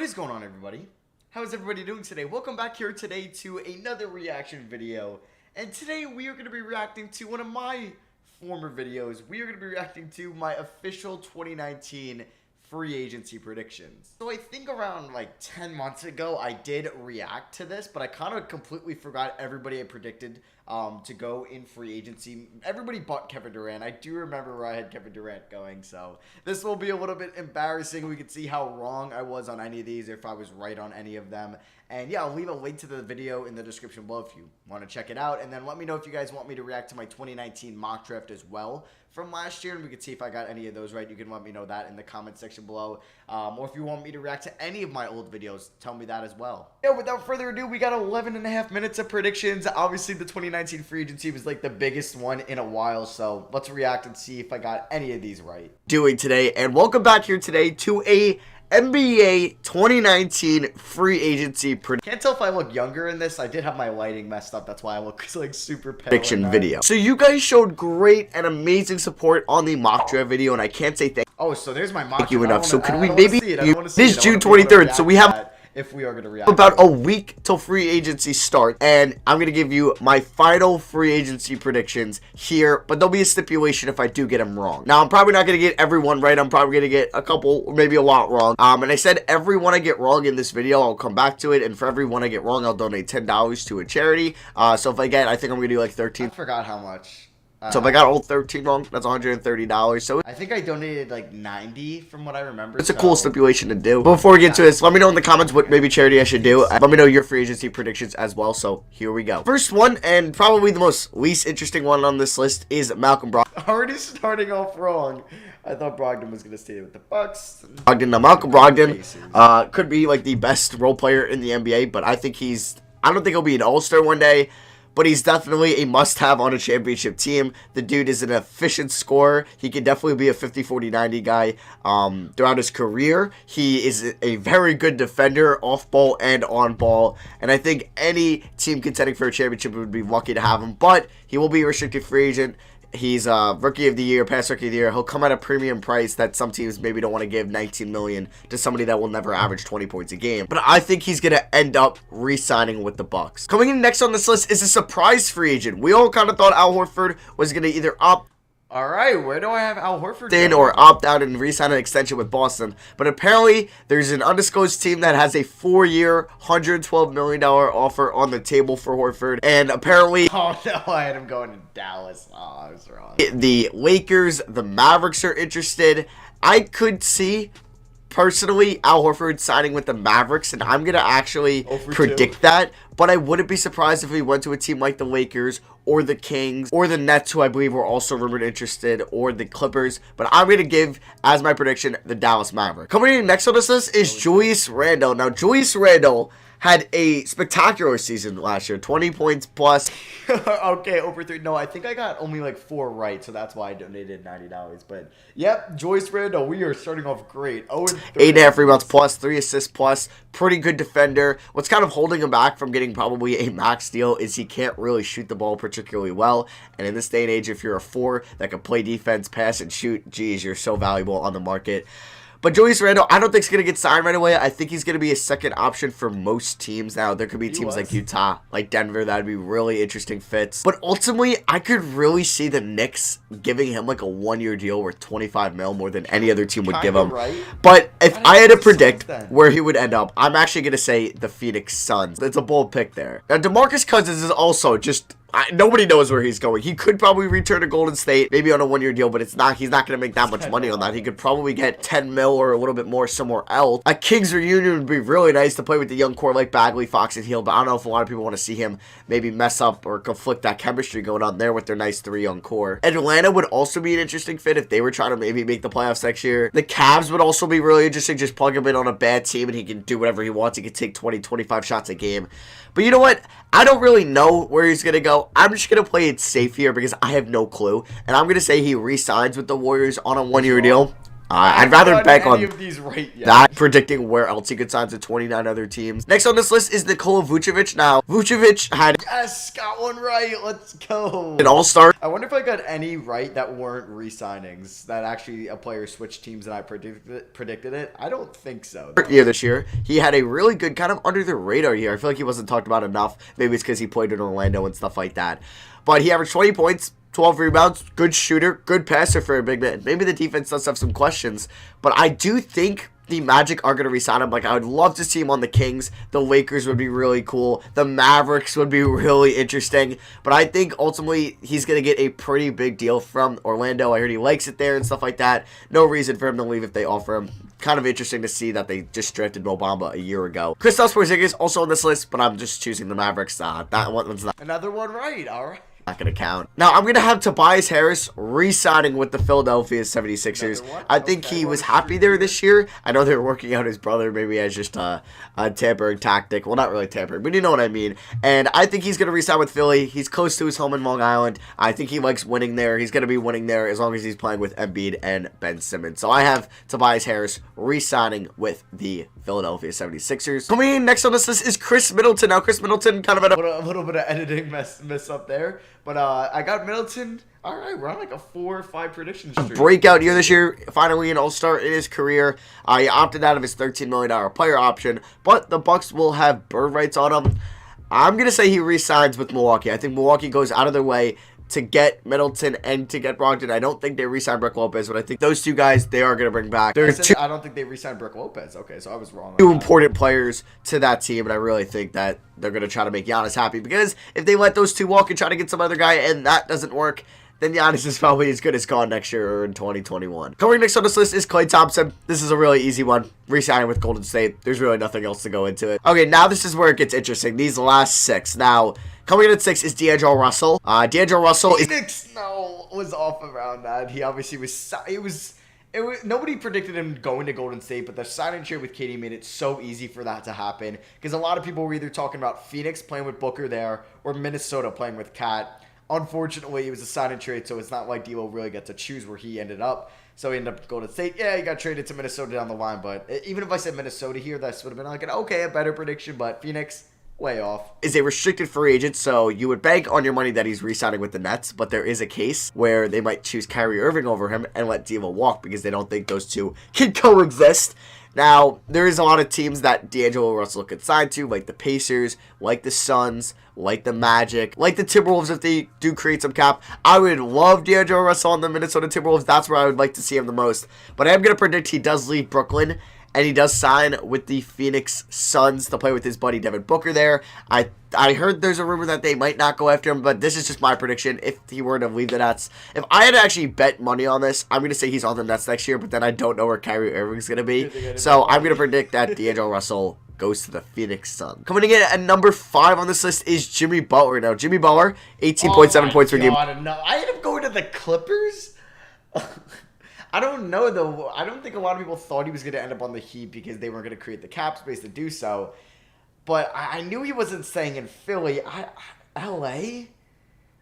What is going on, everybody? How is everybody doing today? Welcome back here today to another reaction video. And today we are going to be reacting to one of my former videos. We are going to be reacting to my official 2019 free agency predictions. So I think around like 10 months ago, I did react to this, but I kind of completely forgot everybody I predicted to go in free agency. Everybody but Kevin Durant. I do remember where I had Kevin Durant going, so this will be a little bit embarrassing. We can see how wrong I was on any of these, or if I was right on any of them. And yeah, I'll leave a link to the video in the description below if you want to check it out. And then let me know if you guys want me to react to my 2019 mock draft as well from last year, and we can see if I got any of those right. You can let me know that in the comment section below. Or if you want me to react to any of my old videos, tell me that as well. Yeah, without further ado, we got 11 and a half minutes of predictions. Obviously, the 2019 free agency was like the biggest one in a while, so let's react and see if I got any of these right. Doing today, and welcome back here today to a NBA 2019 free agency prediction. Can't tell if I look younger in this. I did have my lighting messed up. That's why I look like super pale. Prediction video. So you guys showed great and amazing support on the mock draft video, and I can't say thank so there's my mock draft. you enough. So could we maybe it is June 23rd, so we have if we are going to react about a week till free agency starts, and I'm going to give you my final free agency predictions here, but there'll be a stipulation if I do get them wrong. Now, I'm probably not going to get everyone right. I'm probably going to get a couple, or maybe a lot wrong. And I said every one I get wrong in this video, I'll come back to it, and for every one I get wrong, I'll donate $10 to a charity. So if I get, I think I'm going to do like 13. I forgot how much. So if I got all 13 wrong, that's $130. So I think I donated like 90 from what I remember. It's a cool stipulation to do. But before we get to this, let me know in the comments what maybe charity I should do. Let me know your free agency predictions as well. So here we go. First one, and probably the most least interesting one on this list, is Malcolm Brogdon. Already starting off wrong. I thought Brogdon was going to stay with the Bucks. Malcolm Brogdon could be like the best role player in the NBA, but I don't think he'll be an all-star one day. But he's definitely a must-have on a championship team. The dude is an efficient scorer. He can definitely be a 50-40-90 guy throughout his career. He is a very good defender, off-ball and on-ball. And I think any team contending for a championship would be lucky to have him. But he will be a restricted free agent. He's Rookie of the Year, past Rookie of the Year. He'll come at a premium price that some teams maybe don't want to give $19 million to somebody that will never average 20 points a game. But I think he's going to end up re-signing with the Bucks. Coming in next on this list is a surprise free agent. We all kind of thought Al Horford was going to either opt all right, where do I have Al Horford in or opt out and re-sign an extension with Boston? But apparently, there's an undisclosed team that has a 4-year, $112 million offer on the table for Horford. And apparently, oh no, I had him going to Dallas. Oh, I was wrong. The Lakers, the Mavericks are interested. I could see, personally, Al Horford signing with the Mavericks, and I'm going to actually predict that. But I wouldn't be surprised if he went to a team like the Lakers or the Kings or the Nets, who I believe were also rumored interested, or the Clippers. But I'm going to give, as my prediction, the Dallas Mavericks. Coming in next on this list is Julius Randle. Now, Julius Randle had a spectacular season last year, 20 points plus. Okay, over 3. No, I think I got only like 4 right, so that's why I donated $90. But yep, Julius Randle, we are starting off great. 8.5 rebounds plus, 3 assists plus, pretty good defender. What's kind of holding him back from getting probably a max deal is he can't really shoot the ball particularly well. And in this day and age, if you're a 4 that can play defense, pass, and shoot, geez, you're so valuable on the market. But Julius Randle, I don't think he's going to get signed right away. I think he's going to be a second option for most teams. Now, there could be teams like Utah, like Denver. That would be really interesting fits. But ultimately, I could really see the Knicks giving him like a 1-year deal worth $25 million more than any other team would give him. Right? But if I had to predict where he would end up, I'm actually going to say the Phoenix Suns. It's a bold pick there. Now, DeMarcus Cousins is also just... nobody knows where he's going. He could probably return to Golden State, maybe on a 1-year deal, but he's not going to make that much money on that. He could probably get 10 mil or a little bit more somewhere else. A Kings reunion would be really nice to play with the young core like Bagley, Fox, and Hill, but I don't know if a lot of people want to see him maybe mess up or conflict that chemistry going on there with their nice 3 young core. Atlanta would also be an interesting fit if they were trying to maybe make the playoffs next year. The Cavs would also be really interesting. Just plug him in on a bad team and he can do whatever he wants. He can take 20, 25 shots a game. But you know what? I don't really know where he's going to go. I'm just going to play it safe here because I have no clue. And I'm going to say he re-signs with the Warriors on a 1-year deal. I'd rather bank on of these that predicting where else he could sign to 29 other teams. Next on this list is Nikola Vucevic. Now, Vucevic had... Yes, got one right. Let's go. An all-star. I wonder if I got any right that weren't re-signings, that actually a player switched teams and I predicted it. I don't think so. Yeah, this year, he had a really good kind of under the radar year. I feel like he wasn't talked about enough. Maybe it's because he played in Orlando and stuff like that. But he averaged 20 points. 12 rebounds, good shooter, good passer for a big man. Maybe the defense does have some questions, but I do think the Magic are going to re-sign him. Like, I would love to see him on the Kings. The Lakers would be really cool. The Mavericks would be really interesting, but I think ultimately he's going to get a pretty big deal from Orlando. I heard he likes it there and stuff like that. No reason for him to leave if they offer him. Kind of interesting to see that they just drafted Mo Bamba a year ago. Kristaps Porzingis also on this list, but I'm just choosing the Mavericks. That one's not. Another one right, all right. Not going to count. Now, I'm going to have Tobias Harris re-signing with the Philadelphia 76ers. I think he was happy there this year. I know they were working out his brother maybe as just a tampering tactic. Well, not really tampering, but you know what I mean. And I think he's going to re-sign with Philly. He's close to his home in Long Island. I think he likes winning there. He's going to be winning there as long as he's playing with Embiid and Ben Simmons. So I have Tobias Harris re-signing with the Philadelphia 76ers. Coming in next on this list is Chris Middleton. Now, Chris Middleton kind of had a little bit of editing mess up there. But I got Middleton. All right, we're on like a 4 or 5 prediction streak. Breakout year this year. Finally an all-star in his career. He opted out of his $13 million player option. But the Bucks will have bird rights on him. I'm going to say he re-signs with Milwaukee. I think Milwaukee goes out of their way to get Middleton and to get Brogdon. I don't think they re-sign Brook Lopez, but I think those two guys, they are going to bring back. I don't think they re-signed Brook Lopez. Okay, so I was wrong. Two important players to that team, and I really think that they're going to try to make Giannis happy, because if they let those two walk and try to get some other guy and that doesn't work, then Giannis is probably as good as gone next year or in 2021. Coming next on this list is Klay Thompson. This is a really easy one. Re-signing with Golden State. There's really nothing else to go into it. Okay, now this is where it gets interesting. These last 6. Now, coming in at 6 is DAngelo Russell. DAngelo Russell was off around that. He obviously was. Nobody predicted him going to Golden State, but the sign-in trade with KD made it so easy for that to happen, because a lot of people were either talking about Phoenix playing with Booker there or Minnesota playing with Cat. Unfortunately, it was a sign-in trade, so it's not like D'Lo really got to choose where he ended up. So he ended up going to State. Yeah, he got traded to Minnesota down the line, but even if I said Minnesota here, that would have been like a better prediction, but Phoenix, way off. Is a restricted free agent, so you would bank on your money that he's re-signing with the Nets, but there is a case where they might choose Kyrie Irving over him and let D'Lo walk because they don't think those two can coexist. Now, there is a lot of teams that DAngelo Russell could sign to, like the Pacers, like the Suns, like the Magic, like the Timberwolves if they do create some cap. I would love DAngelo Russell on the Minnesota Timberwolves. That's where I would like to see him the most. But I am going to predict he does leave Brooklyn, and he does sign with the Phoenix Suns to play with his buddy Devin Booker there. I heard there's a rumor that they might not go after him, but this is just my prediction if he were to leave the Nets. If I had to actually bet money on this, I'm going to say he's on the Nets next year, but then I don't know where Kyrie Irving's going to be. So I'm going to predict that DAngelo Russell goes to the Phoenix Suns. Coming in at number 5 on this list is Jimmy Butler. Now, Jimmy Butler, 18.7 points per game. No, I had him going to the Clippers? I don't know, though. I don't think a lot of people thought he was going to end up on the Heat because they weren't going to create the cap space to do so. But I knew he wasn't staying in Philly. L.A.?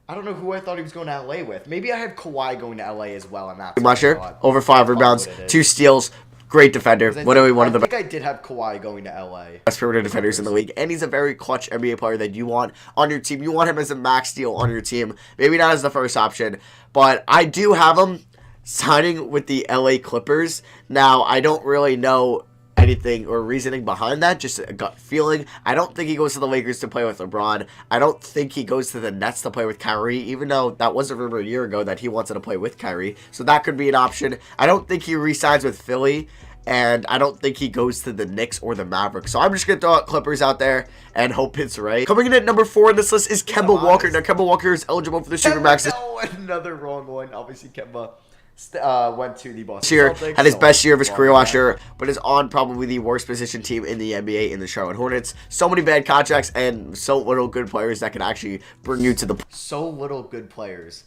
I don't know who I thought he was going to L.A. with. Maybe I have Kawhi going to L.A. as well. And that's sure. Over 5 rebounds, 2 steals. Great defender. Literally one of the best. I think I did have Kawhi going to L.A. Best perimeter defenders in the league. And he's a very clutch NBA player that you want on your team. You want him as a max deal on your team. Maybe not as the first option. But I do have him signing with the LA Clippers. Now, I don't really know anything or reasoning behind that, just a gut feeling. I don't think he goes to the Lakers to play with LeBron. I don't think he goes to the Nets to play with Kyrie, even though that was a rumor a year ago that he wanted to play with Kyrie. So that could be an option. I don't think he re-signs with Philly, and I don't think he goes to the Knicks or the Mavericks. So I'm just going to throw out Clippers out there and hope it's right. Coming in at number 4 on this list is Kemba Walker. Now, Kemba Walker is eligible for the Supermax. No, another wrong one. Obviously, Kemba went to the Boston Celtics. Had his best year of his career last year, but is on probably the worst position team in the NBA in the Charlotte Hornets. So many bad contracts and so little good players that can actually bring you to the... So little good players.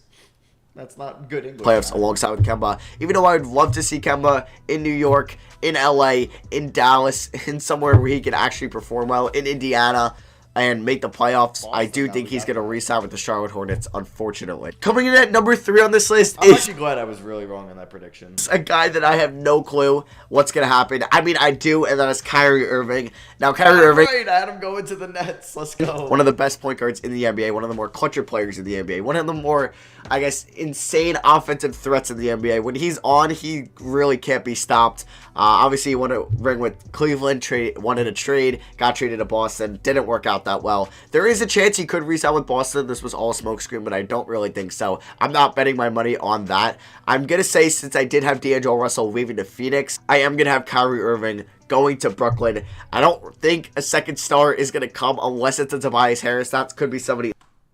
That's not good English. Playoffs alongside with Kemba. Even though I would love to see Kemba in New York, in LA, in Dallas, in somewhere where he can actually perform well, in Indiana. and make the playoffs, I do think he's going to re-sign with the Charlotte Hornets, unfortunately. Coming in at number 3 on this list I'm is actually glad I was really wrong on that prediction. a guy that I have no clue what's going to happen. I mean, I do, and that is Kyrie Irving. Now, Kyrie Irving, Right, I had him going to the Nets. Let's go. one of the best point guards in the NBA, one of the more clutcher players in the NBA, one of the more, I guess, insane offensive threats in the NBA. When he's on, he really can't be stopped. Obviously, he won a ring with Cleveland, wanted a trade, got traded to Boston, didn't work out that well. There is a chance he could re-sign with Boston. This was all smokescreen, but I don't really think so. I'm not betting my money on that. I'm going to say, since I did have DAngelo Russell leaving to Phoenix, I am going to have Kyrie Irving going to Brooklyn. I don't think a second star is going to come unless it's a Tobias Harris. That could be somebody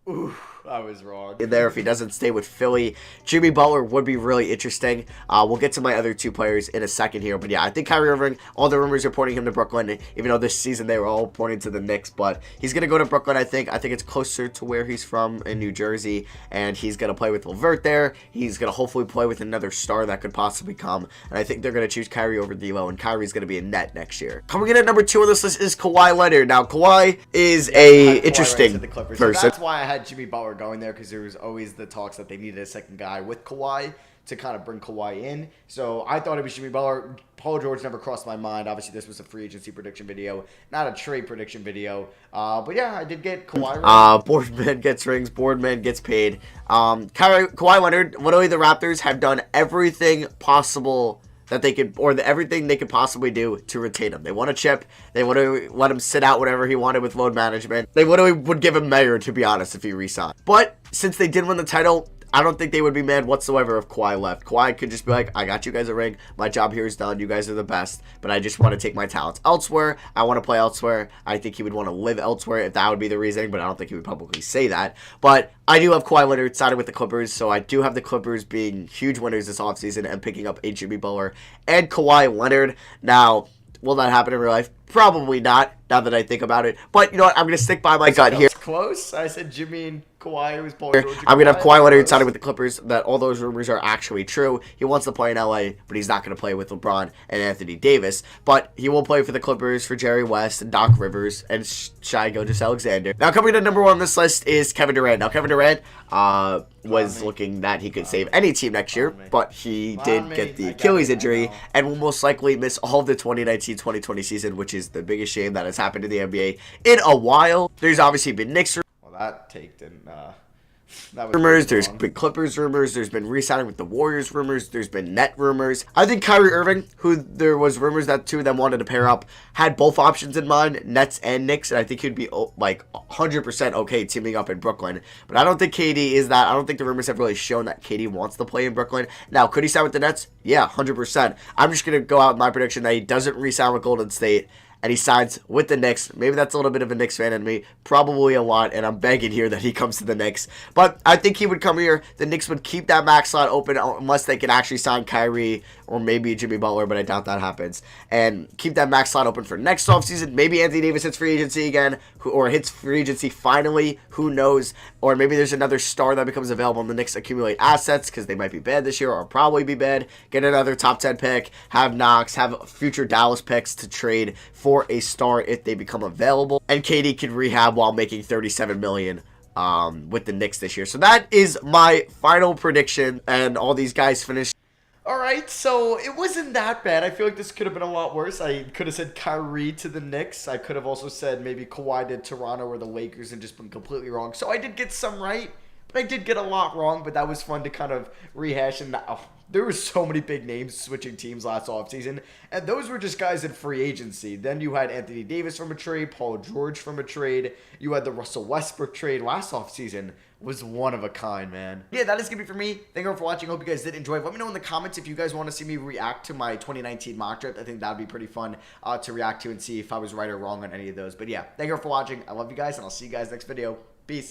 Ooh, I was wrong. in there if he doesn't stay with Philly. Jimmy Butler would be really interesting. We'll get to my other 2 players in a second here. But yeah, I think Kyrie Irving, all the rumors are pointing him to Brooklyn, even though this season they were all pointing to the Knicks. But he's going to go to Brooklyn, I think. I think it's closer to where he's from in New Jersey. And he's going to play with LeVert there. He's going to hopefully play with another star that could possibly come. And I think they're going to choose Kyrie over D'Lo. And Kyrie's going to be in net next year. Coming in at number 2 on this list is Kawhi Leonard. Now, Kawhi is a interesting person. So that's why I had Jimmy Butler going there, because there was always the talks that they needed a second guy with Kawhi to kind of bring Kawhi in. So I thought it was Jimmy Butler. Paul George never crossed my mind. Obviously, this was a free agency prediction video, not a trade prediction video. But yeah, I did get Kawhi. Boardman gets rings. Boardman gets paid. Kawhi Leonard, literally the Raptors have done everything possible that they could, or everything they could possibly do to retain him. They want a chip. They want to let him sit out whatever he wanted with load management. They literally would give him mayor, to be honest, if he re-signed. But since they did win the title, I don't think they would be mad whatsoever if Kawhi left. Kawhi could just be like, I got you guys a ring. My job here is done. You guys are the best. But I just want to take my talents elsewhere. I want to play elsewhere. I think he would want to live elsewhere if that would be the reasoning, but I don't think he would publicly say that. But I do have Kawhi Leonard sided with the Clippers, so I do have the Clippers being huge winners this offseason and picking up a Jimmy Butler and Kawhi Leonard. Now, will that happen in real life? Probably not, now that I think about it. But, you know what? I'm going to stick by my gut here. Close. I said Jimmy and Kawhi. It was Paul George. I'm going to have Kawhi Leonard signing with the Clippers. That all those rumors are actually true. He wants to play in LA, but he's not going to play with LeBron and Anthony Davis. But he will play for the Clippers for Jerry West and Doc Rivers and Shai Gilgeous-Alexander. Now, coming to number 1 on this list is Kevin Durant. Now, Kevin Durant was looking that he could save any team next year, but he did get the Achilles injury and will most likely miss all of the 2019-2020 season, which is the biggest shame that has happened in the NBA in a while. There's obviously been Knicks that take didn't. That was rumors. There's been Clippers rumors. There's been re-signing with the Warriors rumors. There's been net rumors. I think Kyrie Irving, who there was rumors that 2 of them wanted to pair up, had both options in mind, Nets and Knicks, and I think he'd be like 100% okay teaming up in Brooklyn. But I don't think KD is that. I don't think the rumors have really shown that KD wants to play in Brooklyn. Now, could he sign with the Nets? Yeah, 100%. I'm just gonna go out with my prediction that he doesn't re-sign with Golden State, and he signs with the Knicks. Maybe that's a little bit of a Knicks fan in me. Probably a lot, and I'm begging here that he comes to the Knicks. But I think he would come here. The Knicks would keep that max slot open unless they can actually sign Kyrie or maybe Jimmy Butler, but I doubt that happens. And keep that max slot open for next offseason. Maybe Anthony Davis hits free agency again, or hits free agency finally. Who knows? Or maybe there's another star that becomes available, and the Knicks accumulate assets because they might be bad this year or probably be bad. Get another top 10 pick, have Knox, have future Dallas picks to trade for a star if they become available, and KD can rehab while making $37 million with the Knicks this year. So that is my final prediction, and all these guys finished. Alright, so it wasn't that bad. I feel like this could have been a lot worse. I could have said Kyrie to the Knicks. I could have also said maybe Kawhi to Toronto or the Lakers and just been completely wrong. So I did get some right, but I did get a lot wrong, but that was fun to kind of rehash. And there were so many big names switching teams last offseason, and those were just guys in free agency. Then you had Anthony Davis from a trade, Paul George from a trade. You had the Russell Westbrook trade last offseason. Was one of a kind, man. Yeah, that is going to be for me. Thank you all for watching. Hope you guys did enjoy. Let me know in the comments if you guys want to see me react to my 2019 mock draft. I think that would be pretty fun to react to and see if I was right or wrong on any of those. But yeah, thank you all for watching. I love you guys, and I'll see you guys next video. Peace.